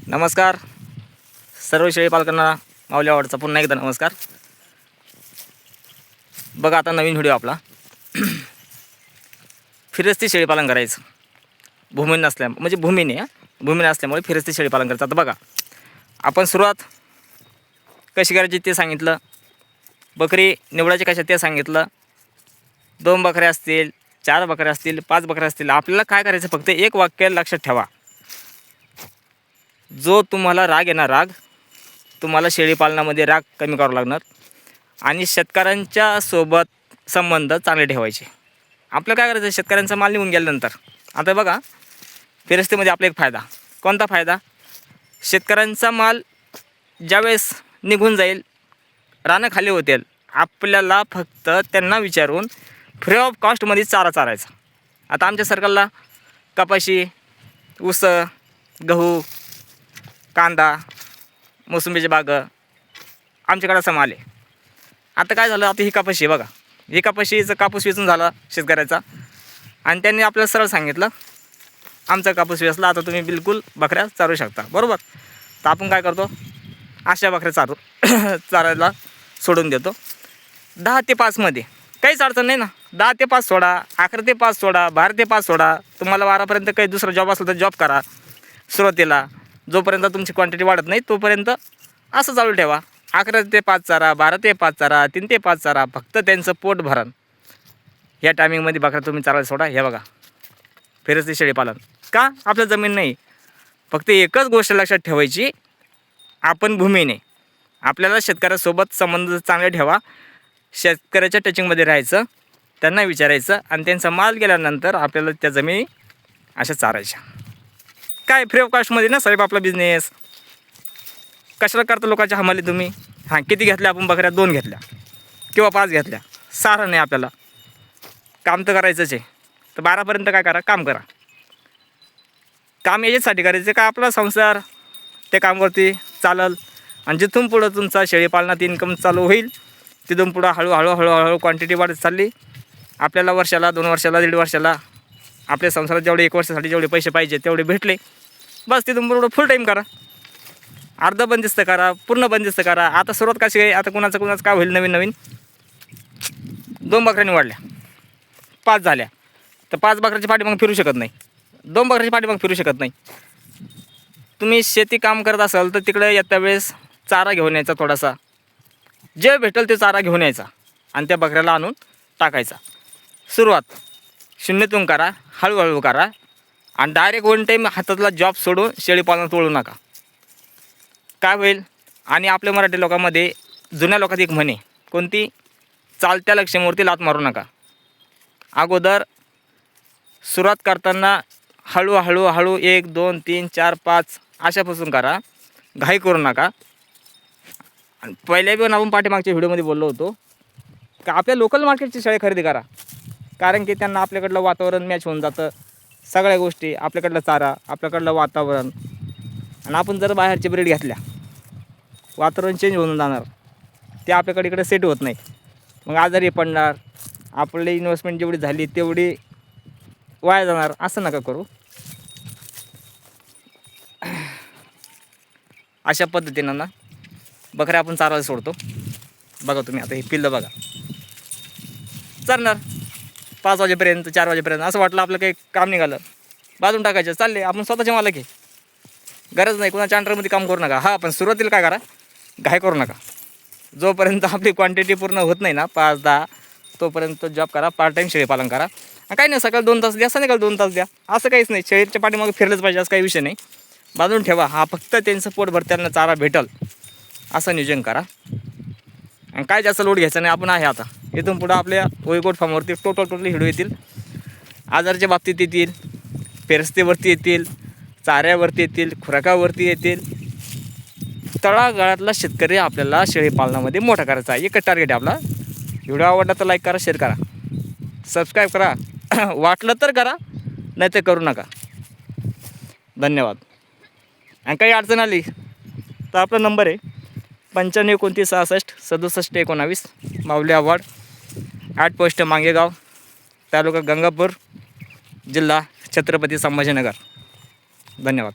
नमस्कार सर्व शेळी पालकांना माऊली आवडचा पुन्हा एकदा नमस्कार. बघा आता नवीन व्हिडिओ आपला फिरस्ती शेळी पालन करायचं भूमी नसल्या म्हणजे भूमी नसल्यामुळे फिरस्ती शेळी पालन करायचं. आता बघा आपण सुरुवात कशी करायची ते सांगितलं, बकरी निवडायची कशा ते सांगितलं. 2 बकऱ्या असतील, 4 बकऱ्या असतील, 5 बकऱ्या असतील, आपल्याला काय करायचं फक्त एक वाक्य लक्षात ठेवा. जो तुम्हाला राग येणार राग तुम्हाला शेळी पालनामध्ये राग कमी करावा लागणार आणि शेतकऱ्यांच्या सोबत संबंध चांगले ठेवायचे. आपल्याला काय करायचं, शेतकऱ्यांचा माल निघून गेल्यानंतर आता बघा फिरस्तीमध्ये आपला एक फायदा. कोणता फायदा? शेतकऱ्यांचा माल ज्यावेळेस निघून जाईल, रानं खाली होतील, आपल्याला फक्त त्यांना विचारून फ्री ऑफ कॉस्टमध्ये चारा चारायचा. आता आमच्या सरकारला कपाशी, ऊस, गहू, कांदा, मोसंबीची बाग आमच्याकडे असा माल आहे. आता काय झालं, आता ही कपाशी आहे बघा, ही कपाशीचं कापूस वेचून झाला शेतकऱ्याचा आणि त्यांनी आपल्याला सरळ सांगितलं आमचा कापूस वेचला, आता तुम्ही बिलकुल बकऱ्या चारू शकता, बरोबर. तर आपण काय करतो, अशा बकऱ्या चारायला सोडून देतो. 10 ते 5 मध्ये काहीच अडचण नाही ना. 10 ते 5 सोडा, 11 ते 5 सोडा, 12 ते 5 सोडा. तुम्हाला 12पर्यंत काही दुसरा जॉब असला तर जॉब करा. सुरुवातीला जोपर्यंत तुमची क्वांटिटी वाढत नाही तोपर्यंत असं चालू ठेवा. 11 ते 5 चारा, 12 ते 5 चारा, 3 ते 5 चारा, फक्त त्यांचं पोट भरण. या टायमिंगमध्ये बकऱ्या तुम्ही चारायला सोडा. हे बघा फिरस्ती शेळी पालन का, आपल्या जमीन नाही, फक्त एकच गोष्ट लक्षात ठेवायची, आपण भूमीने आपल्याला शेतकऱ्यासोबत संबंध चांगले ठेवा. शेतकऱ्याच्या टचिंगमध्ये राहायचं, त्यांना विचारायचं आणि त्यांचा माल गेल्यानंतर आपल्याला त्या जमिनी अशा चारायच्या. काय फ्री ऑफ कॉस्टमध्ये ना साहेब आपला बिझनेस. कशाला करता लोकांच्या हमाली तुम्ही. हां किती घेतल्या आपण बकऱ्या, 2 घेतल्या किंवा 5 घेतल्या, सारा नाही, आपल्याला काम तर करायचंच आहे. तर 12पर्यंत काय करा, काम करा. काम याच्यासाठी करायचं का आपला संसार ते कामवरती चालल आणि जिथून पुढं तुमचा शेळीपालनात इन्कम चालू होईल तिथून पुढं हळूहळू क्वांटिटी वाढत चालली. आपल्याला वर्षाला, 2 वर्षाला, 1.5 वर्षाला आपल्या संसारात जेवढे 1 वर्षासाठी जेवढे पैसे पाहिजे तेवढे भेटले, बस तिथून पुढं फुल टाईम करा. अर्ध बंदिस्त करा, पूर्ण बंदिस्त करा. आता सुरुवात कशी आहे, आता कुणाचं काय होईल, नवीन 2 बकऱ्या वाढल्या, 5 झाल्या, तर 5 बकऱ्याची पाठी मग फिरू शकत नाही, 2 बकऱ्याची पाठी मग फिरू शकत नाही. तुम्ही शेती काम करत असाल तर तिकडे येत्या वेळेस चारा घेऊन यायचा, थोडासा जे भेटेल ते चारा घेऊन यायचा आणि त्या बकऱ्याला आणून टाकायचा. सुरुवात 0तून करा, हळूहळू करा आणि डायरेक्ट 1 टाईम हातातला जॉब सोडून शेळीपालनात वळू नका. काय होईल, आणि आपल्या मराठी लोकांमध्ये जुन्या लोकांत एक म्हणे, कोणती, चालत्या लक्ष्मीवरती लात मारू नका. अगोदर सुरुवात करताना हळू 1, 2, 3, 4, 5 अशापासून करा, घाई करू नका. आणि पहिल्या पण आपण पाठीमागच्या व्हिडिओमध्ये बोललो होतो का आपल्या लोकल मार्केटची शेळी खरेदी करा, कारण की त्यांना आपल्याकडलं वातावरण मॅच होऊन जातं. सगळ्या गोष्टी, आपल्याकडलं चारा, आपल्याकडलं वातावरण. आणि आपण जर बाहेरचे ब्रीड घेतल्या, वातावरण चेंज होऊन जाणार, ते आपल्याकडे इकडे सेट होत नाही, मग आजारी पडणार, आपली इन्व्हेस्टमेंट जेवढी झाली तेवढी वाया जाणार. असं नका करू. अशा पद्धतीनं ना बकऱ्या आपण चारायला सोडतो. बघा तुम्ही आता हे पिल्लं बघा, चरणार 5 वाजेपर्यंत, 4 वाजेपर्यंत. असं वाटलं आपलं काही काम निघालं, बाजून टाकायचं, चालले. आपण स्वतःचे मालक आहे, गरज नाही कोणाच्या अंडरमध्ये काम करू नका. हां पण सुरुवातीला काय करा, घाई करू नका. जोपर्यंत आपली क्वांटिटी पूर्ण होत नाही ना 5-10, तोपर्यंत जॉब करा, पार्ट टाईम शेळीपालन करा. काही नाही, सकाळी 2 तास द्या, संध्याकाळी 2 तास द्या, असं काहीच नाही. शेळीच्या पाठीमागे फिरलंच पाहिजे असं काही विषय नाही. बाजून ठेवा, हा फक्त त्यांचं पोट भरत्यांना चारा भेटल असं नियोजन करा. आणि काय जास्त लोड घ्यायचा नाही. आपण आहे आता इथून पुढं आपल्या वैकोट फार्मवरती टोटली व्हिडिओ येतील. आजारच्या बाबतीत येतील, फिरस्तीवरती येतील, चाऱ्यावरती येतील, खुराकावरती येतील. तळागाळातला शेतकरी आपल्याला शेळीपालनामध्ये मोठा करायचा आहे, एकच टार्गेट आहे आपला. व्हिडिओ आवडला तर लाईक करा, शेअर करा, सबस्क्राईब करा. वाटलं तर करा, नाही तर करू नका. धन्यवाद. आणि काही अडचण आली तर आपला नंबर आहे 95 29 66 67 19, माऊली आव्हाड, @पोस्ट मांगेगाव, तालुका गंगापूर, जिल्हा छत्रपती संभाजीनगर. धन्यवाद.